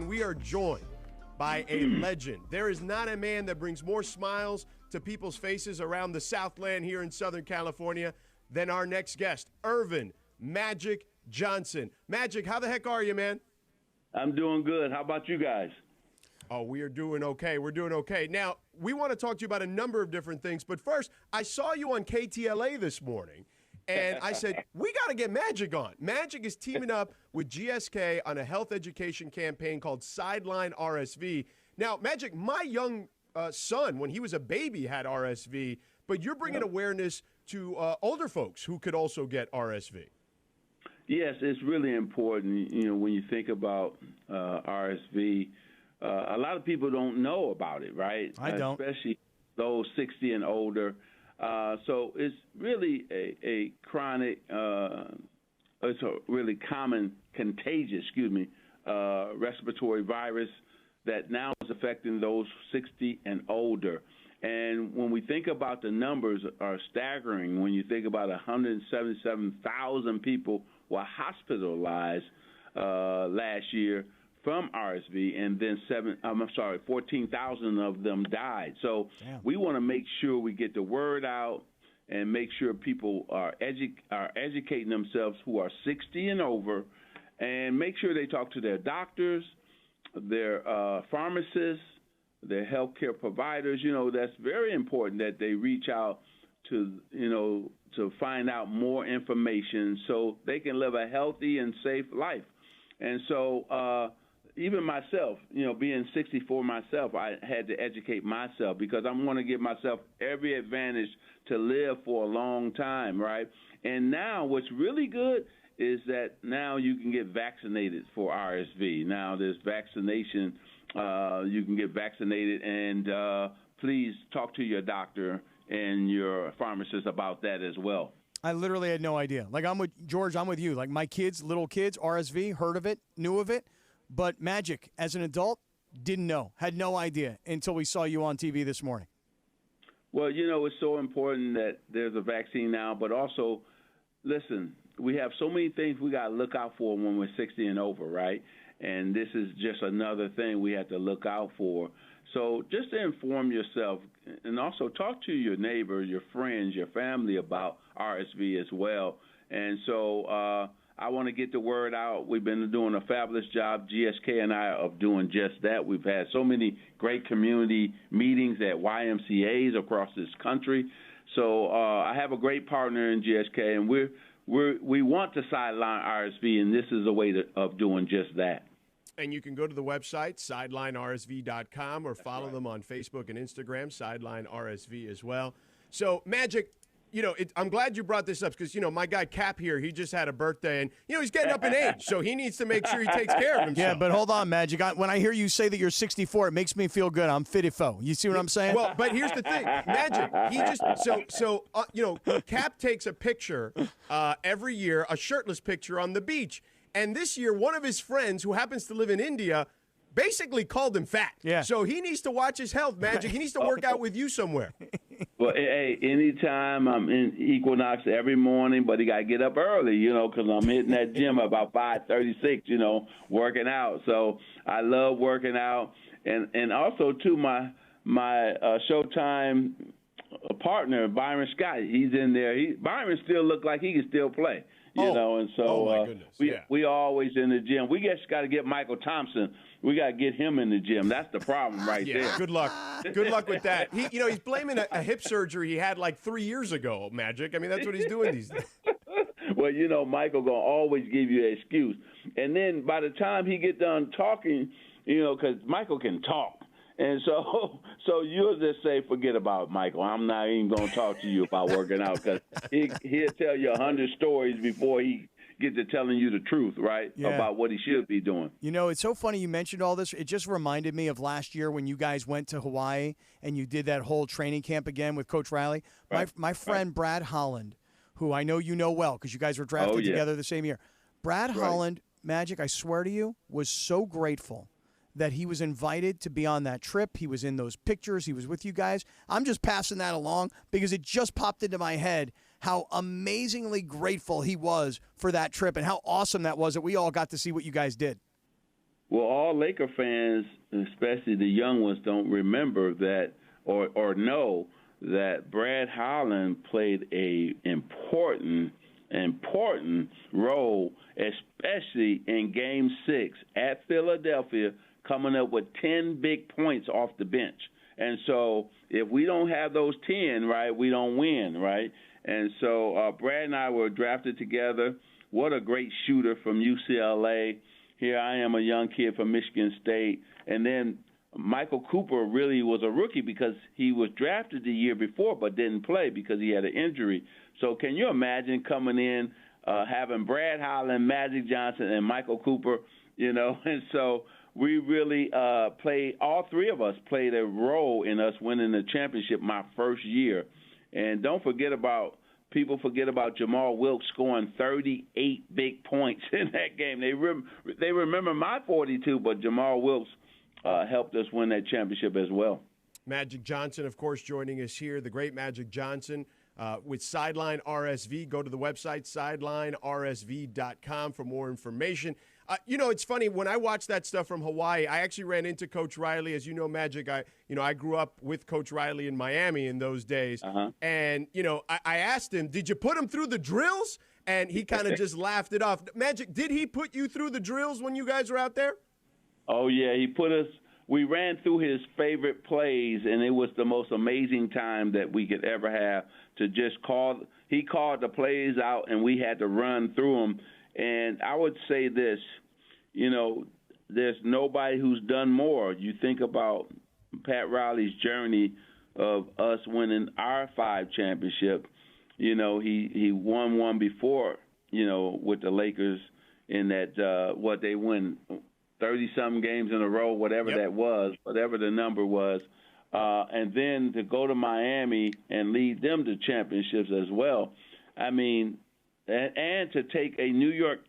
and we are joined by a legend. There is not a man that brings more smiles to people's faces around the Southland here in Southern California than our next guest, Earvin Magic Johnson. Magic, how the heck are you, man? I'm doing good. How about you guys? Oh, we are doing okay. We're doing okay. Now, we want to talk to you about a number of different things, but first, I saw you on KTLA this morning, and I said, we got to get Magic on. Magic is teaming up with GSK on a health education campaign called Sideline RSV. Now, Magic, my young son, when he was a baby, had RSV, but you're bringing awareness to older folks who could also get RSV. Yes, it's really important. You know, when you think about RSV, a lot of people don't know about it, right? I don't. Especially those 60 and older. So it's really a chronic, it's a really common contagious, respiratory virus that now is affecting those 60 and older. And when we think about the numbers are staggering, when you think about 177,000 people were hospitalized last year from RSV, and then 14,000 of them died. So we want to make sure we get the word out and make sure people are educating themselves who are 60 and over, and make sure they talk to their doctors, their pharmacists, their healthcare providers. You know, that's very important that they reach out to, to find out more information so they can live a healthy and safe life. And so even myself, being 64 myself, I had to educate myself because I want to give myself every advantage to live for a long time, right? And now what's really good is that now you can get vaccinated for RSV. Now there's vaccination. You can get vaccinated, and please talk to your doctor and your pharmacist about that as well. I literally had no idea. Like, I'm with George, I'm with you. Like, my kids, little kids, RSV, heard of it, knew of it. But Magic, as an adult, didn't know, had no idea until we saw you on TV this morning. Well, it's so important that there's a vaccine now, but also, listen, we have so many things we got to look out for when we're 60 and over, right? And this is just another thing we have to look out for. So just to inform yourself and also talk to your neighbors, your friends, your family about RSV as well. And so I want to get the word out. We've been doing a fabulous job, GSK and I, of doing just that. We've had so many great community meetings at YMCAs across this country. So I have a great partner in GSK, and we want to sideline RSV, and this is a way of doing just that. And you can go to the website, sidelinersv.com, or follow them on Facebook and Instagram, Sideline RSV as well. So, Magic, I'm glad you brought this up because, my guy Cap here, he just had a birthday, and, he's getting up in age, so he needs to make sure he takes care of himself. Yeah, but hold on, Magic. When I hear you say that you're 64, it makes me feel good. I'm fit-ifo. You see what I'm saying? Well, but here's the thing. Magic, he just, Cap takes a picture every year, a shirtless picture on the beach. And this year, one of his friends who happens to live in India basically called him fat. Yeah. So he needs to watch his health, Magic. He needs to work out with you somewhere. Well, hey, anytime I'm in Equinox every morning, but he got to get up early, because I'm hitting that gym about 5:36, working out. So I love working out. And also, too, my Showtime partner, Byron Scott, he's in there. Byron still look like he can still play. And so we always in the gym. We just got to get Michael Thompson. We got to get him in the gym. That's the problem right there. Good luck. Good luck with that. He's blaming a hip surgery he had like 3 years ago, Magic. I mean, that's what he's doing these days. Well, Michael going to always give you an excuse. And then by the time he get done talking, because Michael can talk. And so you'll just say, forget about Michael. I'm not even going to talk to you about working out because he'll tell you 100 stories before he gets to telling you the truth, right, about what he should be doing. It's so funny you mentioned all this. It just reminded me of last year when you guys went to Hawaii and you did that whole training camp again with Coach Riley. Right. My friend Brad Holland, who I know you know well because you guys were drafted together the same year. Brad Holland, Magic, I swear to you, was so grateful that he was invited to be on that trip. He was in those pictures. He was with you guys. I'm just passing that along because it just popped into my head how amazingly grateful he was for that trip and how awesome that was that we all got to see what you guys did. Well, all Laker fans, especially the young ones, don't remember that or know that Brad Holland played a important role, especially in Game 6 at Philadelphia, coming up with 10 big points off the bench. And so if we don't have those 10, right, we don't win, right? And so Brad and I were drafted together. What a great shooter from UCLA. Here I am, a young kid from Michigan State. And then Michael Cooper really was a rookie because he was drafted the year before but didn't play because he had an injury. So can you imagine coming in, having Brad Holland, Magic Johnson, and Michael Cooper, you know? And so we really played, all three of us played a role in us winning the championship my first year. And don't forget about, people forget about Jamal Wilkes scoring 38 big points in that game. They remember my 42, but Jamal Wilkes helped us win that championship as well. Magic Johnson, of course, joining us here, the great Magic Johnson with Sideline RSV. Go to the website, sidelinersv.com for more information. You know, it's funny, when I watched that stuff from Hawaii, I actually ran into Coach Riley. As you know, Magic, I grew up with Coach Riley in Miami in those days. And, you know, I asked him, did you put him through the drills? And he kind of just laughed it off. Magic, did he put you through the drills when you guys were out there? Oh, yeah, he put us – we ran through his favorite plays, and it was the most amazing time that we could ever have to just call – he called the plays out, and we had to run through them. And I would say this, you know, there's nobody who's done more. You think about Pat Riley's journey of us winning our 5 championship. You know, he won one before, you know, with the Lakers in that what they win 30-something games in a row, whatever that was, whatever the number was. And then to go to Miami and lead them to championships as well. I mean, and to take a New York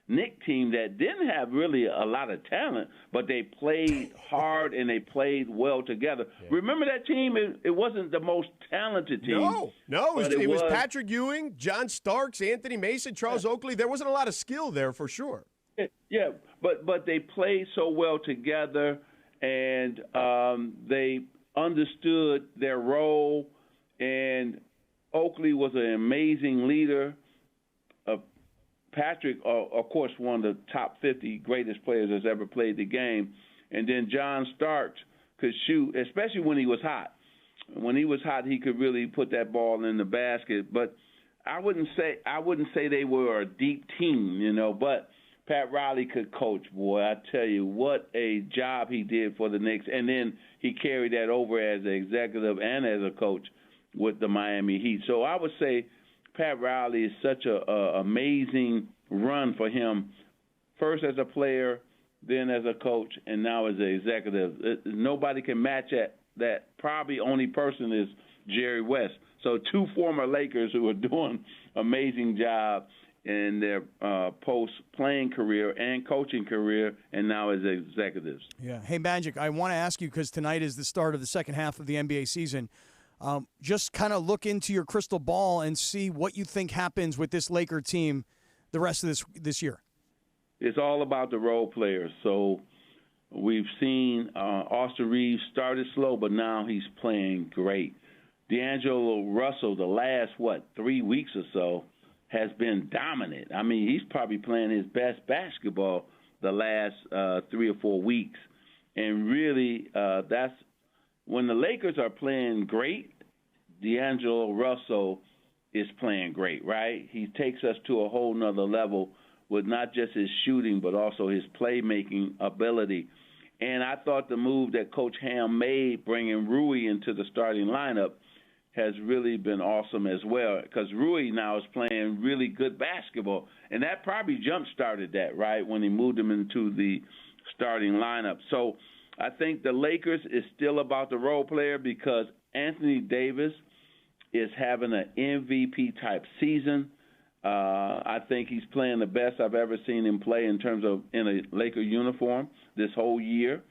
Knicks team that didn't have really a lot of talent, but they played hard and they played well together. Remember that team? It wasn't the most talented team. No, it was Patrick Ewing, John Starks, Anthony Mason, Charles Oakley. There wasn't a lot of skill there for sure. Yeah, but they played so well together, and they understood their role, and Oakley was an amazing leader. Patrick, of course, one of the top 50 greatest players that's ever played the game. And then John Starks could shoot, especially when he was hot. When he was hot, he could really put that ball in the basket. But I wouldn't say they were a deep team, you know. But Pat Riley could coach, boy. I tell you, what a job he did for the Knicks. And then he carried that over as an executive and as a coach with the Miami Heat. So I would say Pat Riley is such a amazing run for him, first as a player, then as a coach, and now as an executive. Nobody can match that. Probably only person is Jerry West. So 2 former Lakers who are doing amazing job in their post-playing career and coaching career, and now as executives. Yeah. Hey, Magic, I want to ask you, because tonight is the start of the second half of the NBA season, just kind of look into your crystal ball and see what you think happens with this Laker team the rest of this year. It's all about the role players. So we've seen Austin Reeves started slow, but now he's playing great. D'Angelo Russell, the last, 3 weeks or so, has been dominant. I mean, he's probably playing his best basketball the last 3 or 4 weeks. And really, that's when the Lakers are playing great, D'Angelo Russell is playing great, right? He takes us to a whole nother level with not just his shooting, but also his playmaking ability. And I thought the move that Coach Ham made, bringing Rui into the starting lineup, has really been awesome as well, because Rui now is playing really good basketball. And that probably jump-started that, right, when he moved him into the starting lineup. So I think the Lakers is still about the role player, because Anthony Davis is having an MVP-type season. I think he's playing the best I've ever seen him play in terms of in a Laker uniform this whole year.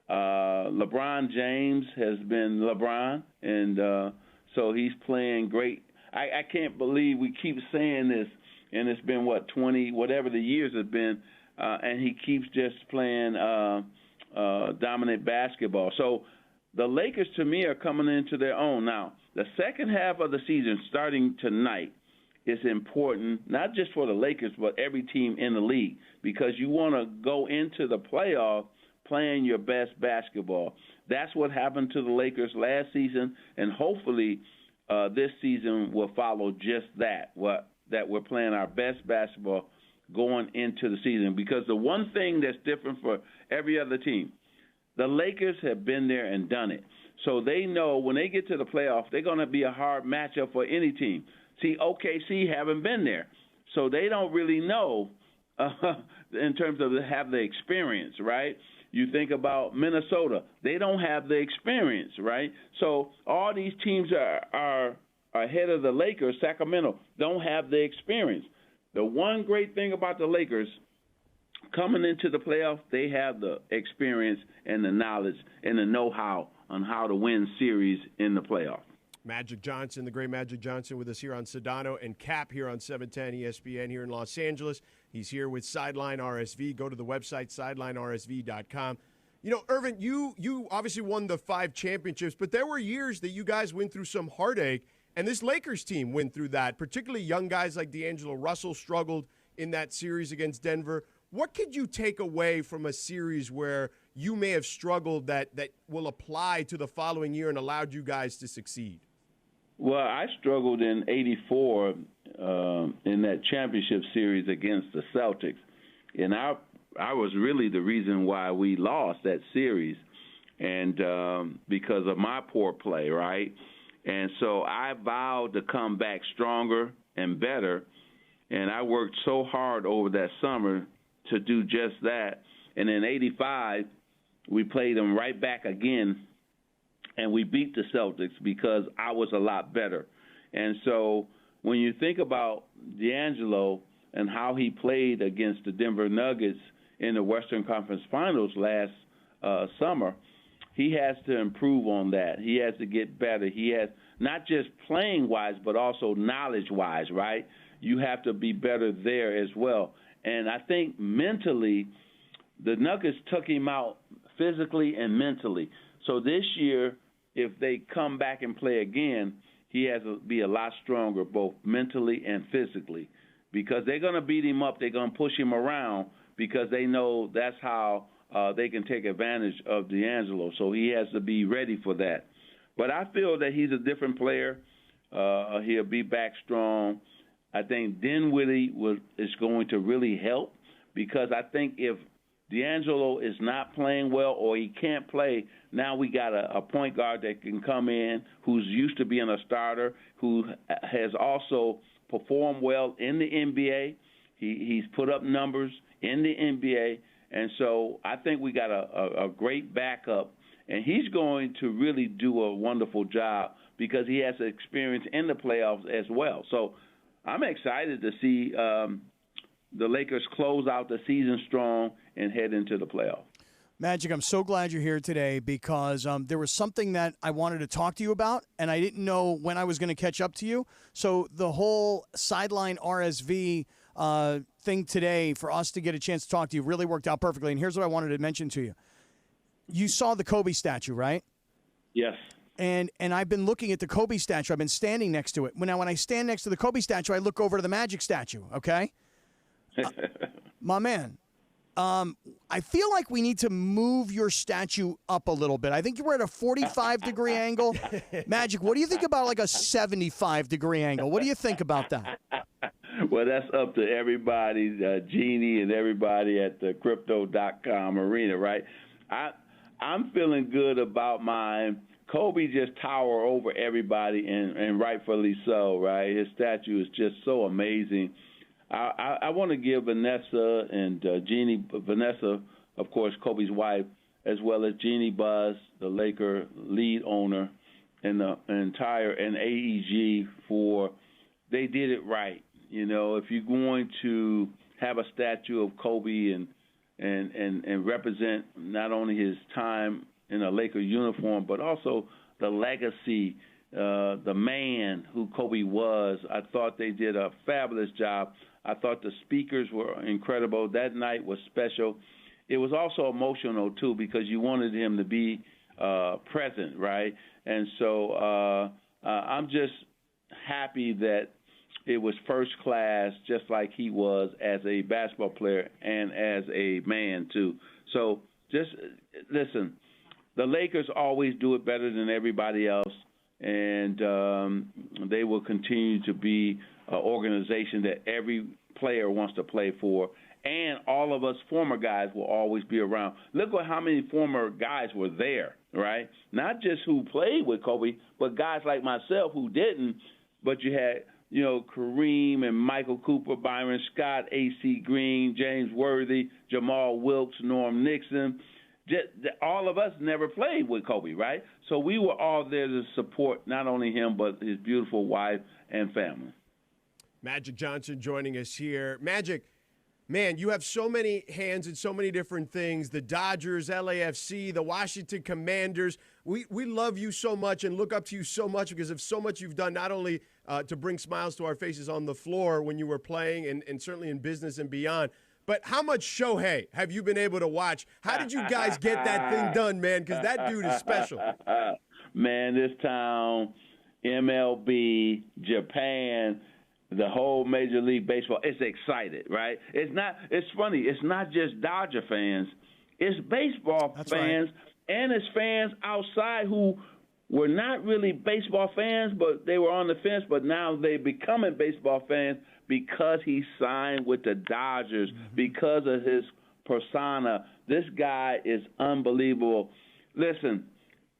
LeBron James has been LeBron, and so he's playing great. I can't believe we keep saying this, and it's been, 20, whatever the years have been, and he keeps just playing dominant basketball. So the Lakers, to me, are coming into their own. Now, the second half of the season, starting tonight, is important, not just for the Lakers, but every team in the league, because you want to go into the playoff playing your best basketball. That's what happened to the Lakers last season, and hopefully this season will follow just that, that we're playing our best basketball going into the season. Because the one thing that's different for every other team, the Lakers have been there and done it. So they know when they get to the playoffs, they're going to be a hard matchup for any team. See, OKC haven't been there, so they don't really know in terms of have the experience, right? You think about Minnesota, they don't have the experience, right? So all these teams are ahead of the Lakers. Sacramento don't have the experience. The one great thing about the Lakers, coming into the playoffs, they have the experience and the knowledge and the know-how on how to win series in the playoffs. Magic Johnson, the great Magic Johnson, with us here on Sedano, and Cap here on 710 ESPN here in Los Angeles. He's here with Sideline RSV. Go to the website, sidelinersv.com. You know, Irvin, you obviously won the 5 championships, but there were years that you guys went through some heartache, and this Lakers team went through that. Particularly young guys like D'Angelo Russell struggled in that series against Denver. What could you take away from a series where you may have struggled that will apply to the following year and allowed you guys to succeed? Well, I struggled in '84 in that championship series against the Celtics, and I was really the reason why we lost that series, and because of my poor play, right? And so I vowed to come back stronger and better, and I worked so hard over that summer to do just that. And in '85, we played them right back again, and we beat the Celtics because I was a lot better. And so when you think about D'Angelo and how he played against the Denver Nuggets in the Western Conference Finals last summer, he has to improve on that. He has to get better. He has not just playing-wise, but also knowledge-wise, right? You have to be better there as well. And I think mentally, the Nuggets took him out physically and mentally. So this year, if they come back and play again, he has to be a lot stronger, both mentally and physically, because they're going to beat him up. They're going to push him around because they know that's how they can take advantage of D'Angelo. So he has to be ready for that. But I feel that he's a different player. He'll be back strong. I think Dinwiddie is going to really help, because I think if D'Angelo is not playing well or he can't play, now we got a point guard that can come in who's used to being a starter, who has also performed well in the NBA. He's put up numbers in the NBA, and so I think we got a great backup, and he's going to really do a wonderful job because he has experience in the playoffs as well. So I'm excited to see the Lakers close out the season strong and head into the playoffs. Magic, I'm so glad you're here today because there was something that I wanted to talk to you about, and I didn't know when I was going to catch up to you. So the whole Sideline RSV thing today for us to get a chance to talk to you really worked out perfectly. And here's what I wanted to mention to you. You saw the Kobe statue, right? Yes. And I've been looking at the Kobe statue. I've been standing next to it. Now, when I stand next to the Kobe statue, I look over to the Magic statue, okay? My man, I feel like we need to move your statue up a little bit. I think you were at a 45-degree angle. Magic, what do you think about like a 75-degree angle? What do you think about that? Well, that's up to everybody, Jeannie and everybody at the Crypto.com arena, right? I'm feeling good about mine. Kobe just tower over everybody, and rightfully so, right? His statue is just so amazing. I want to give Vanessa and Jeannie, Vanessa, of course, Kobe's wife, as well as Jeannie Buss, the Laker lead owner, and the entire AEG they did it right. You know, if you're going to have a statue of Kobe and represent not only his time in a Laker uniform, but also the legacy, the man who Kobe was, I thought they did a fabulous job. I thought the speakers were incredible. That night was special. It was also emotional, too, because you wanted him to be present, right? And so I'm just happy that it was first class, just like he was as a basketball player and as a man, too. So just listen, the Lakers always do it better than everybody else, and they will continue to be an organization that every player wants to play for. And all of us former guys will always be around. Look at how many former guys were there, right? Not just who played with Kobe, but guys like myself who didn't. But you had, Kareem and Michael Cooper, Byron Scott, A.C. Green, James Worthy, Jamal Wilkes, Norm Nixon. All of us never played with Kobe, right? So we were all there to support not only him but his beautiful wife and family. Magic Johnson joining us here. Magic, man, you have so many hands in so many different things. The Dodgers, LAFC, the Washington Commanders. We love you so much and look up to you so much because of so much you've done, not only to bring smiles to our faces on the floor when you were playing and certainly in business and beyond, but how much Shohei have you been able to watch? How did you guys get that thing done, man? Because that dude is special. Man, this town, MLB, Japan, the whole Major League Baseball, it's excited, right? It's funny. It's not just Dodger fans. It's baseball That's fans, right. And it's fans outside who were not really baseball fans, but they were on the fence, but now they're becoming baseball fans because he signed with the Dodgers, because of his persona. This guy is unbelievable. Listen,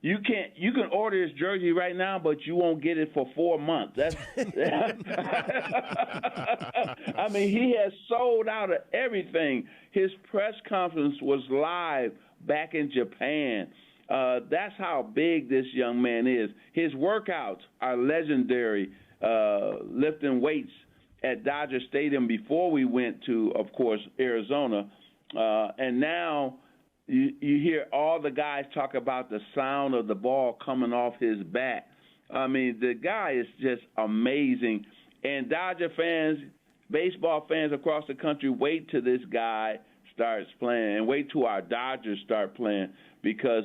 you can order his jersey right now, but you won't get it for 4 months. I mean, he has sold out of everything. His press conference was live back in Japan. That's how big this young man is. His workouts are legendary, lifting weights at Dodger Stadium before we went to, of course, Arizona. And now you hear all the guys talk about the sound of the ball coming off his bat. I mean, the guy is just amazing. And Dodger fans, baseball fans across the country, wait till this guy starts playing and wait till our Dodgers start playing, because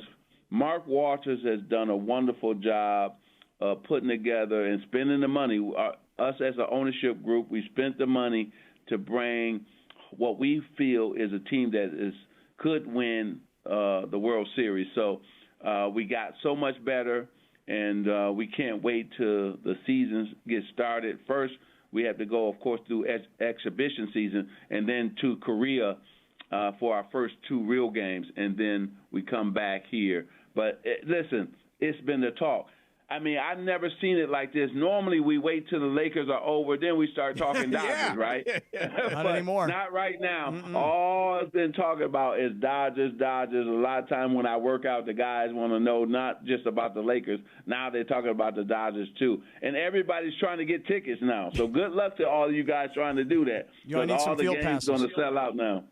Mark Walters has done a wonderful job of putting together and spending the money. Us as an ownership group, we spent the money to bring what we feel is a team that could win the World Series. So we got so much better, and we can't wait till the season gets started. First, we have to go, of course, through exhibition season, and then to Korea for our first 2 real games, and then we come back here. But listen, it's been the talk. I mean, I've never seen it like this. Normally, we wait till the Lakers are over, then we start talking Dodgers, right? Not anymore. Not right now. All I've been talking about is Dodgers. A lot of time when I work out, the guys want to know not just about the Lakers. Now they're talking about the Dodgers, too. And everybody's trying to get tickets now. So good luck to all of you guys trying to do that. I need some field passes. All the games going to sell out now.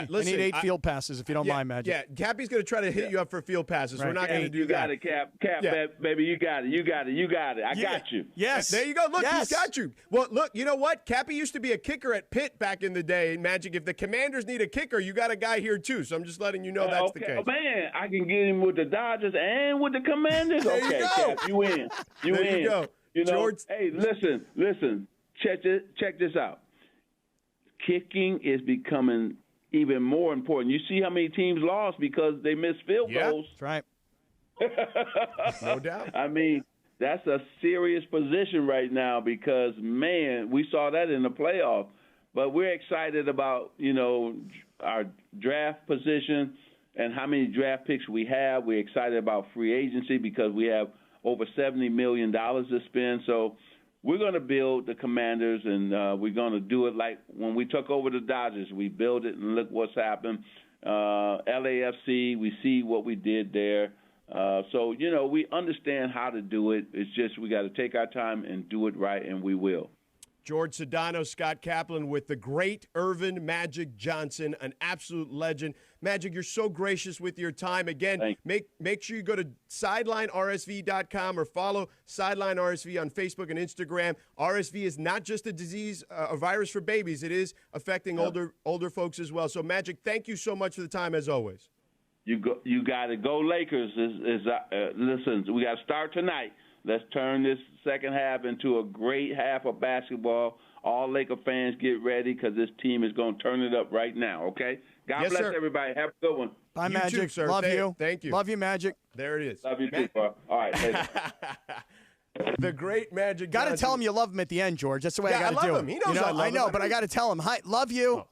Listen, I need 8 field passes if you don't mind, Magic. Yeah, Cappy's going to try to hit you up for field passes. Right. We're not going to do that. You got it, Cap, baby. You got it. I got you. Yes. There you go. Look, he's got you. Well, look, you know what? Cappy used to be a kicker at Pitt back in the day, Magic. If the Commanders need a kicker, you got a guy here, too. So I'm just letting you know that's the case. Oh, man, I can get him with the Dodgers and with the Commanders. There okay, you go. Cap, you in. There you go. George. Hey, listen. Check this out. Kicking is becoming even more important. You see how many teams lost because they missed field goals. That's right. No doubt. I mean, that's a serious position right now because, man, we saw that in the playoffs. But we're excited about, our draft position and how many draft picks we have. We're excited about free agency because we have over $70 million to spend. So we're going to build the Commanders, and we're going to do it like when we took over the Dodgers. We built it, and look what's happened. LAFC, we see what we did there. So, we understand how to do it. It's just we got to take our time and do it right, and we will. George Sedano, Scott Kaplan with the great Irvin Magic Johnson, an absolute legend. Magic, you're so gracious with your time. Again, make sure you go to sidelinersv.com or follow Sideline RSV on Facebook and Instagram. RSV is not just a disease, a virus for babies. It is affecting older folks as well. So, Magic, thank you so much for the time, as always. You got to go Lakers. Listen, we got to start tonight. Let's turn this second half into a great half of basketball. All Laker fans get ready because this team is going to turn it up right now, okay? God bless everybody. Have a good one. Bye, Magic. Too, sir. Love you. Thank you. Love you, Magic. There it is. Love you too, bro. All right, later. The great Magic Got to Johnson. tell him you love him at the end, George. That's the way I got to do it. He knows I love him. I know, but I got to tell him, hi, love you. Oh.